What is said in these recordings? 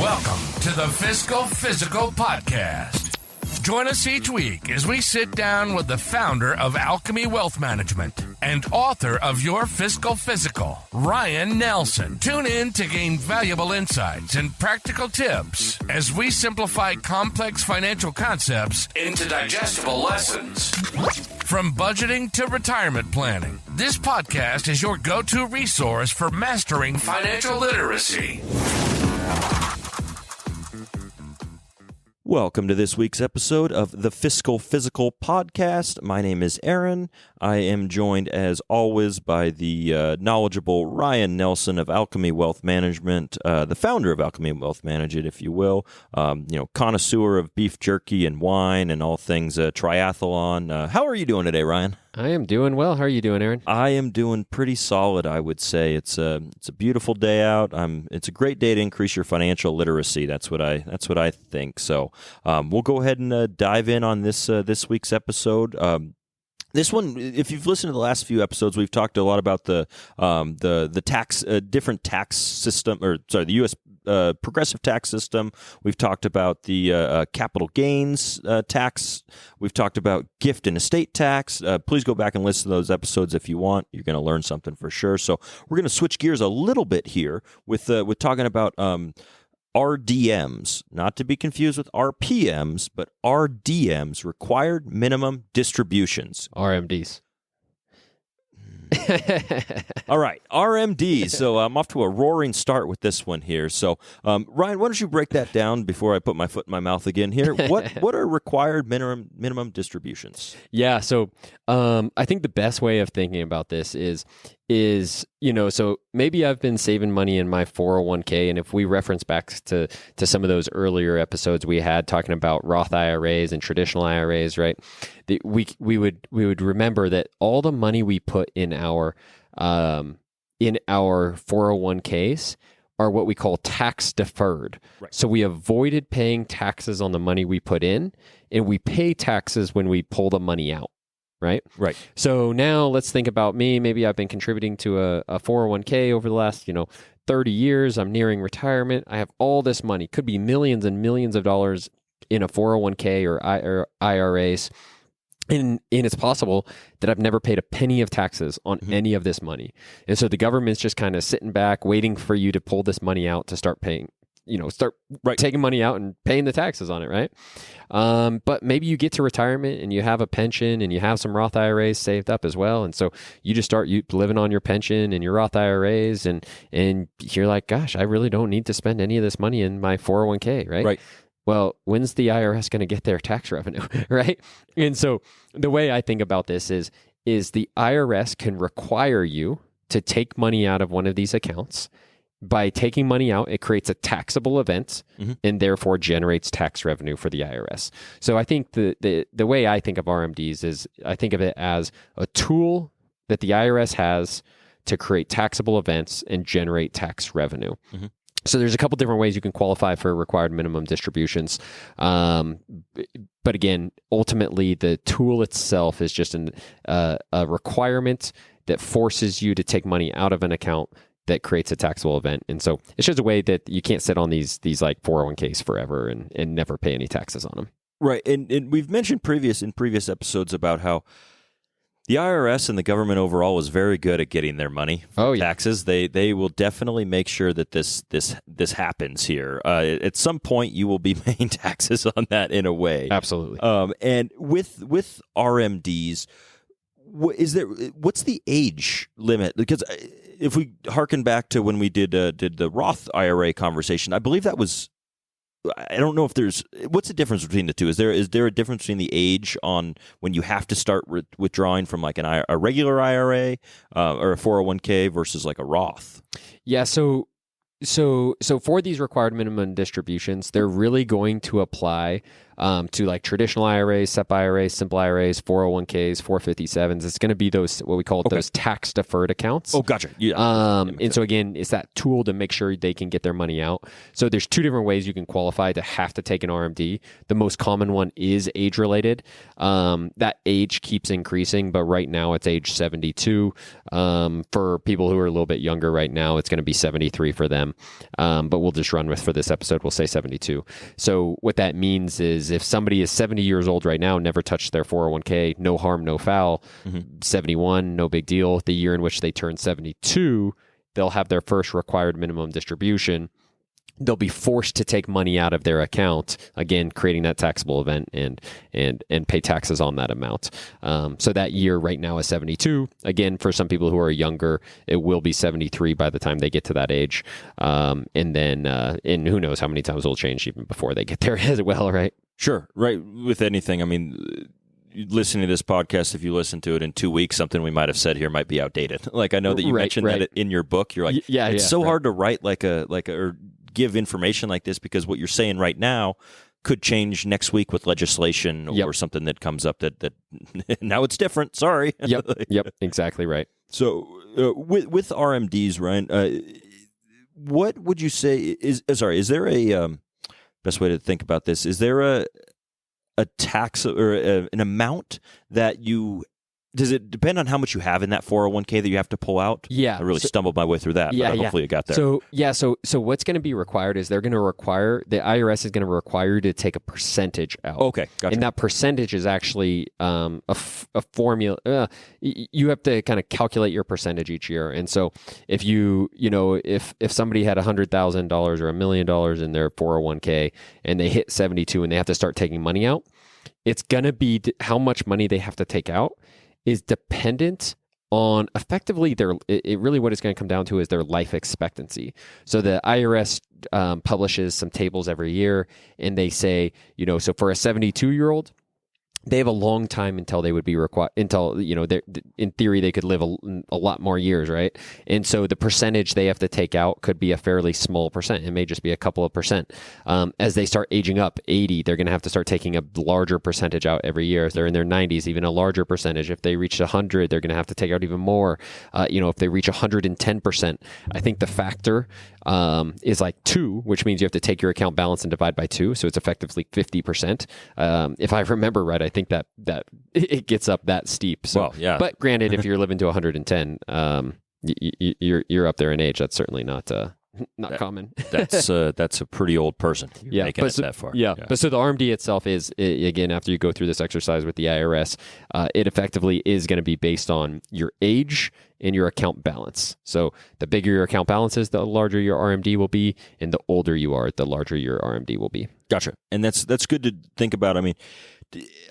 Welcome to the Fiscal Physical Podcast. Join us each week as we sit down with the founder of Alchemy Wealth Management and author of Your Fiscal Physical, Ryan Nelson. Tune in to gain valuable insights and practical tips as we simplify complex financial concepts into digestible lessons. From budgeting to retirement planning, this podcast is your go-to resource for mastering financial literacy. Welcome to this week's episode of the Fiscal Physical Podcast. My name is Aaron. I am joined, as always, by the knowledgeable Ryan Nelson of Alchemy Wealth Management, the founder of Alchemy Wealth Management, if you will. Connoisseur of beef jerky and wine and all things triathlon. How are you doing today, Ryan? I am doing well. How are you doing, Aaron? I am doing pretty solid, I would say. It's a beautiful day out. It's a great day to increase your financial literacy. That's what I think. So we'll go ahead and dive in on this week's episode. This one, if you've listened to the last few episodes, we've talked a lot about the tax, different tax system, the U.S. Progressive tax system. We've talked about the capital gains tax. We've talked about gift and estate tax. Please go back and listen to those episodes if you want. You're going to learn something for sure. So we're going to switch gears a little bit here with talking about RDMs, not to be confused with RPMs, but RDMs, required minimum distributions. RMDs. All right, RMDs. So I'm off to a roaring start with this one here. So Ryan, why don't you break that down before I put my foot in my mouth again here? What are required minimum distributions? Yeah, so I think the best way of thinking about this is so maybe I've been saving money in my 401k, and if we reference back to some of those earlier episodes we had talking about Roth IRAs and traditional IRAs, right? We would remember that all the money we put in our 401ks are what we call tax-deferred. Right. So we avoided paying taxes on the money we put in, and we pay taxes when we pull the money out. Right. So now let's think about me. Maybe I've been contributing to a 401k over the last, 30 years. I'm nearing retirement. I have all this money, could be millions and millions of dollars in a 401k or IRAs. And it's possible that I've never paid a penny of taxes on any of this money. And so the government's just kind of sitting back, waiting for you to pull this money out to start paying. Taking money out and paying the taxes on it, right? But maybe you get to retirement and you have a pension and you have some Roth IRAs saved up as well. And so you just start living on your pension and your Roth IRAs and you're like, gosh, I really don't need to spend any of this money in my 401k, right? Right. Well, when's the IRS going to get their tax revenue, right? And so the way I think about this is the IRS can require you to take money out of one of these accounts. By taking money out, it creates a taxable event and therefore generates tax revenue for the IRS. So I think the way I think of RMDs is I think of it as a tool that the IRS has to create taxable events and generate tax revenue. So there's a couple different ways you can qualify for required minimum distributions. But again, ultimately, the tool itself is just a requirement that forces you to take money out of an account that creates a taxable event. And so it's just a way that you can't sit on these like 401ks forever and never pay any taxes on them. Right. And we've mentioned in previous episodes about how the IRS and the government overall is very good at getting their money for taxes. They will definitely make sure that this happens here. At some point, you will be paying taxes on that in a way. Absolutely. And with RMDs, what's the age limit? Because if we harken back to when we did the Roth IRA conversation, I believe that was. I don't know if what's the difference between the two? Is there a difference between the age on when you have to start withdrawing from like a regular IRA or a 401k versus like a Roth? Yeah. So for these required minimum distributions, they're really going to apply to like traditional IRAs, SEP IRAs, simple IRAs, 401ks, 457s. It's going to be those, what we call those tax-deferred accounts. Oh, gotcha. Yeah. And so again, it's that tool to make sure they can get their money out. So there's two different ways you can qualify to have to take an RMD. The most common one is age-related. That age keeps increasing, but right now it's age 72. For people who are a little bit younger right now, it's going to be 73 for them. But we'll just run with, for this episode, we'll say 72. So what that means is if somebody is 70 years old right now, never touched their 401k, no harm, no foul, 71, no big deal. The year in which they turn 72, they'll have their first required minimum distribution. They'll be forced to take money out of their account, again, creating that taxable event and pay taxes on that amount. So that year right now is 72. Again, for some people who are younger, it will be 73 by the time they get to that age. And who knows how many times it'll change even before they get there as well, right? Sure. Right. With anything, I mean, listening to this podcast, if you listen to it in 2 weeks, something we might have said here might be outdated. Like I know that you mentioned that in your book. You're like, it's so hard to write or give information like this because what you're saying right now could change next week with legislation or something that comes up that now it's different. Sorry. Yep. Exactly right. So with RMDs, Ryan, what would you say is there a best way to think about this? Is there a tax or an amount that does it depend on how much you have in that 401k that you have to pull out? Yeah. I really stumbled my way through that, but hopefully you got there. So what's going to be required is the IRS is going to require you to take a percentage out. Okay, gotcha. And that percentage is actually a formula. You have to kind of calculate your percentage each year. And so if if somebody had $100,000 or $1 million in their 401k and they hit 72 and they have to start taking money out, it's going to be how much money they have to take out is dependent on effectively what it's going to come down to is their life expectancy. So the IRS publishes some tables every year and they say, so for a 72-year-old, they have a long time until they would be required, in theory, they could live a lot more years, right? And so the percentage they have to take out could be a fairly small percent. It may just be a couple of percent. As they start aging up, 80, they're going to have to start taking a larger percentage out every year. If they're in their 90s, even a larger percentage. If they reach 100, they're going to have to take out even more. If they reach 110%, I think the factor is like 2, which means you have to take your account balance and divide by 2. So it's effectively 50%. If I remember right, I think that it gets up that steep. So, but granted, if you're living to 110, you're up there in age. That's certainly not common. That's a pretty old person. Making it that far. But so the RMD itself is, again, after you go through this exercise with the IRS, it effectively is going to be based on your age and your account balance. So the bigger your account balance is, the larger your RMD will be, and the older you are, the larger your RMD will be. Gotcha. And that's good to think about. I mean,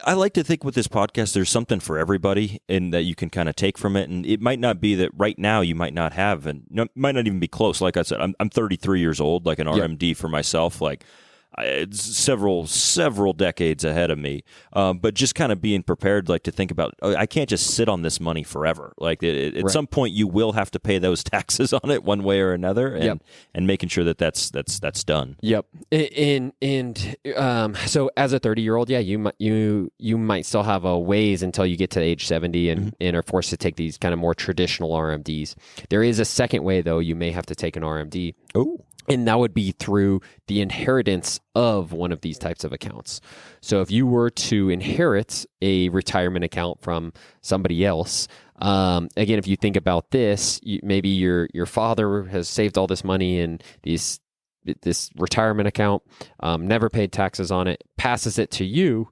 I like to think with this podcast, there's something for everybody and that you can kind of take from it. And it might not be that right now you might not have, and might not even be close. Like I said, I'm 33 years old, like an RMD for myself. Like it's several decades ahead of me. But just kind of being prepared, like to think about, I can't just sit on this money forever. Like at some point you will have to pay those taxes on it one way or another, and making sure that that's done. Yep. So as a 30-year-old, you might still have a ways until you get to age 70 and are forced to take these kind of more traditional RMDs. There is a second way though. You may have to take an RMD. Oh. And that would be through the inheritance of one of these types of accounts. So if you were to inherit a retirement account from somebody else, again, if you think about this, maybe your father has saved all this money in this retirement account, never paid taxes on it, passes it to you.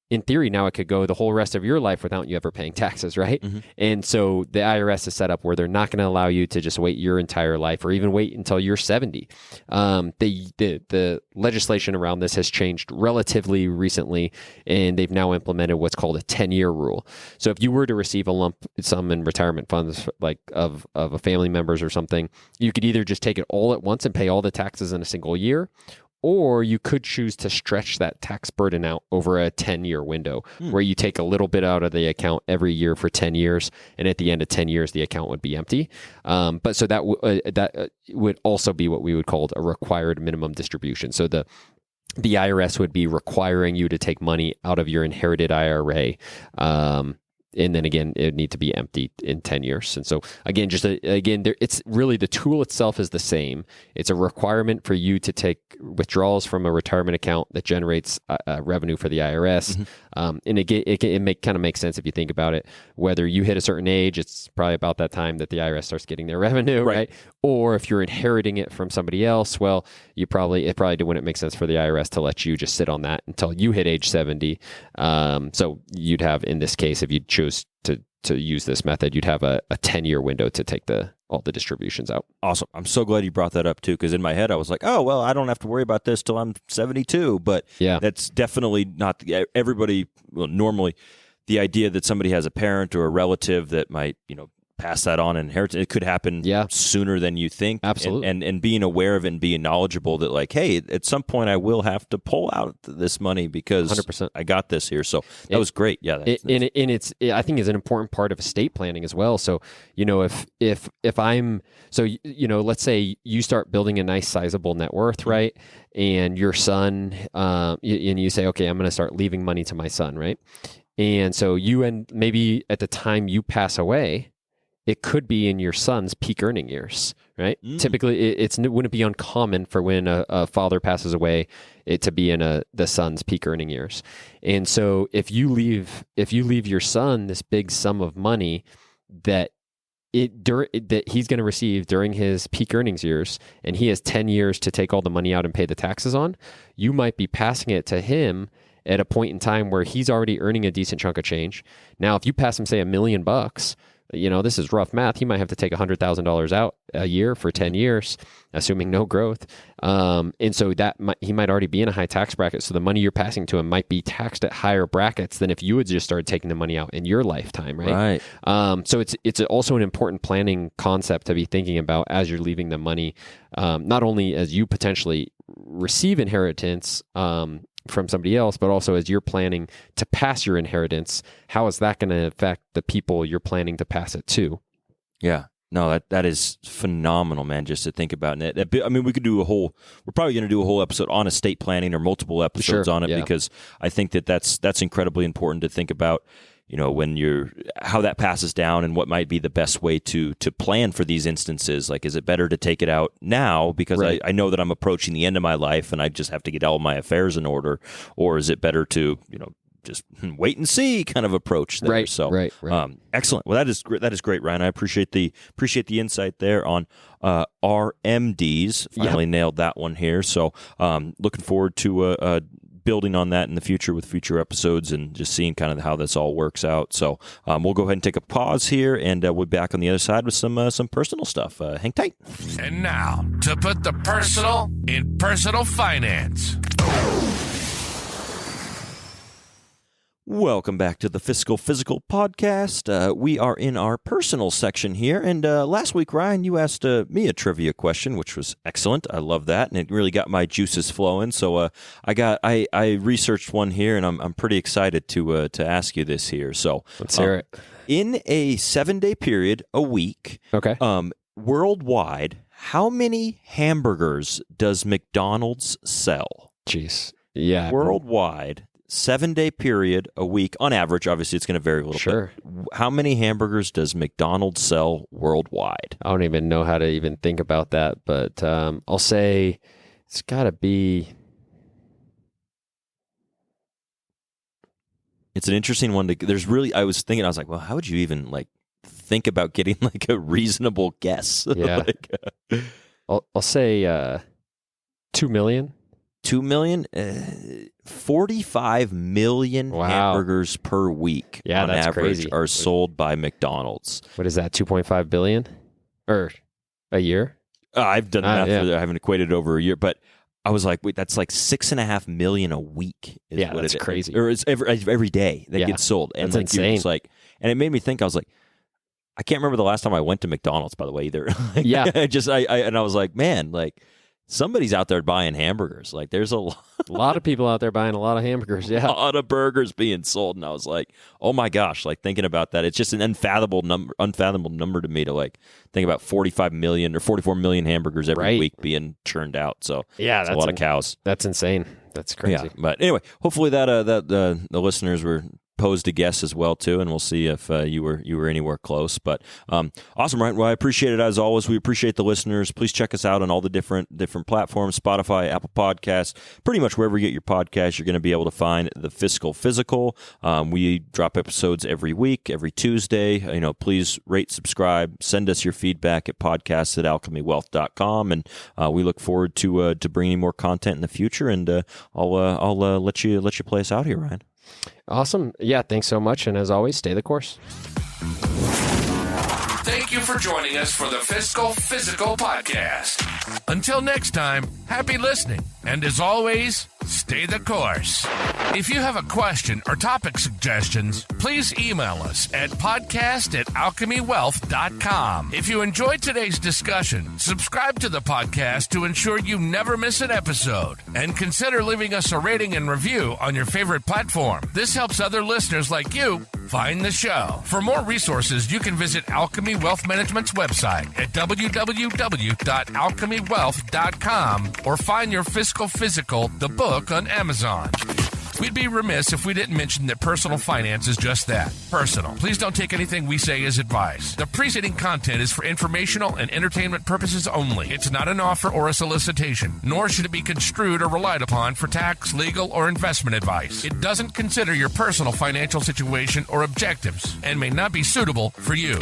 In theory, now it could go the whole rest of your life without you ever paying taxes, right? Mm-hmm. And so the IRS is set up where they're not going to allow you to just wait your entire life or even wait until you're 70. The legislation around this has changed relatively recently, and they've now implemented what's called a 10-year rule. So if you were to receive a lump sum in retirement funds, like of a family member's or something, you could either just take it all at once and pay all the taxes in a single year, or you could choose to stretch that tax burden out over a 10-year window where you take a little bit out of the account every year for 10 years. And at the end of 10 years, the account would be empty. But so that would also be what we would call a required minimum distribution. So the IRS would be requiring you to take money out of your inherited IRA. And then again, it would need to be empty in 10 years. And so again, it's really, the tool itself is the same. It's a requirement for you to take withdrawals from a retirement account that generates revenue for the IRS. Mm-hmm. And it kind of makes sense if you think about it. Whether you hit a certain age, it's probably about that time that the IRS starts getting their revenue, right? Or if you're inheriting it from somebody else, well, it probably wouldn't make sense for the IRS to let you just sit on that until you hit age 70. So you'd have, in this case, if you choose to use this method, you'd have a 10-year window to take all the distributions out. Awesome. I'm so glad you brought that up too, because in my head I was like, oh, well, I don't have to worry about this till I'm 72. But that's definitely not everybody. Well, normally the idea that somebody has a parent or a relative that might, pass that on and inherit it could happen sooner than you think. Absolutely. And being aware of it and being knowledgeable that, like, hey, at some point I will have to pull out this money because 100%. I got this here. So that was great. Yeah. I think it's an important part of estate planning as well. So, if I'm, let's say you start building a nice sizable net worth, right? And your son, and you say, okay, I'm going to start leaving money to my son, right? And so maybe at the time you pass away, it could be in your son's peak earning years, right? Typically, it wouldn't be uncommon for when a father passes away, it to be in the son's peak earning years. And so, if you leave your son this big sum of money that he's going to receive during his peak earnings years, and he has 10 years to take all the money out and pay the taxes on, you might be passing it to him at a point in time where he's already earning a decent chunk of change. Now, if you pass him, say, $1 million, this is rough math. He might have to take $100,000 out a year for 10 years, assuming no growth. And so he might already be in a high tax bracket. So the money you're passing to him might be taxed at higher brackets than if you had just started taking the money out in your lifetime, right? So it's also an important planning concept to be thinking about as you're leaving the money, not only as you potentially receive inheritance from somebody else, but also as you're planning to pass your inheritance, how is that going to affect the people you're planning to pass it to? Yeah. No, that is phenomenal, man, just to think about it. I mean, we're probably going to do a whole episode on estate planning or multiple episodes on it, because I think that's incredibly important to think about, how that passes down and what might be the best way to plan for these instances. Like, is it better to take it out now because I know that I'm approaching the end of my life and I just have to get all my affairs in order, or is it better to, just wait and see kind of approach there. Right. Excellent. Well, that is great, Ryan. I appreciate the insight there on RMDs. Finally nailed that one here. So looking forward to building on that in the future with future episodes and just seeing kind of how this all works out. So we'll go ahead and take a pause here, and we'll be back on the other side with some personal stuff. Hang tight. And now, to put the personal in personal finance. Welcome back to the Fiscal Physical Podcast. We are in our personal section here, and last week, Ryan, you asked me a trivia question, which was excellent. I love that, and it really got my juices flowing. So I researched one here, and I'm pretty excited to ask you this here. So let's hear it. In a 7-day period, a week, worldwide, how many hamburgers does McDonald's sell? Jeez, yeah, worldwide. 7-day period, a week, on average. Obviously, it's going to vary a little bit. How many hamburgers does McDonald's sell worldwide? I don't even know how to even think about that, but I'll say it's got to be. It's an interesting one. I was like, well, how would you even think about getting a reasonable guess? Yeah. I'll say 2 million. 2 million? 45 million hamburgers per week on that's average crazy. Are sold by McDonald's. What is that, 2.5 billion? Or a year? I've done math. I haven't equated it over a year, but I was like, wait, that's 6.5 million a week. That's crazy. Or it's every day that gets sold. And that's insane. And it made me think, I was like, I can't remember the last time I went to McDonald's, by the way, either. Yeah. I was like, man, somebody's out there buying hamburgers. Like there's a lot of people out there buying a lot of hamburgers. Yeah. A lot of burgers being sold. And I was like, oh my gosh, like thinking about that, it's just an unfathomable number to me to like think about 45 million or 44 million hamburgers every week being churned out. So yeah, that's a lot of cows. That's insane. That's crazy. Yeah, but anyway, hopefully that the listeners were posed a guess as well too, and we'll see if you were anywhere close. But awesome, Ryan. Well, I appreciate it as always. We appreciate the listeners. Please check us out on all the different platforms: Spotify, Apple Podcasts, pretty much wherever you get your podcasts. You're going to be able to find the Fiscal Physical. We drop episodes every week, every Tuesday. Please rate, subscribe, send us your feedback at podcasts@alchemywealth.com, and we look forward to bringing more content in the future. And I'll let you play us out here, Ryan. Awesome. Yeah, thanks so much. And as always, stay the course. Thank you for joining us for the Fiscal Physical Podcast. Until next time, happy listening. And as always, stay the course. If you have a question or topic suggestions, please email us at podcast@alchemywealth.com. If you enjoyed today's discussion, subscribe to the podcast to ensure you never miss an episode. And consider leaving us a rating and review on your favorite platform. This helps other listeners like you find the show. For more resources, you can visit Alchemy Wealth Management's website at www.alchemywealth.com or find your Fiscal Physical, the book, on Amazon. We'd be remiss if we didn't mention that personal finance is just that, personal. Please don't take anything we say as advice. The preceding content is for informational and entertainment purposes only. It's not an offer or a solicitation, nor should it be construed or relied upon for tax, legal, or investment advice. It doesn't consider your personal financial situation or objectives and may not be suitable for you.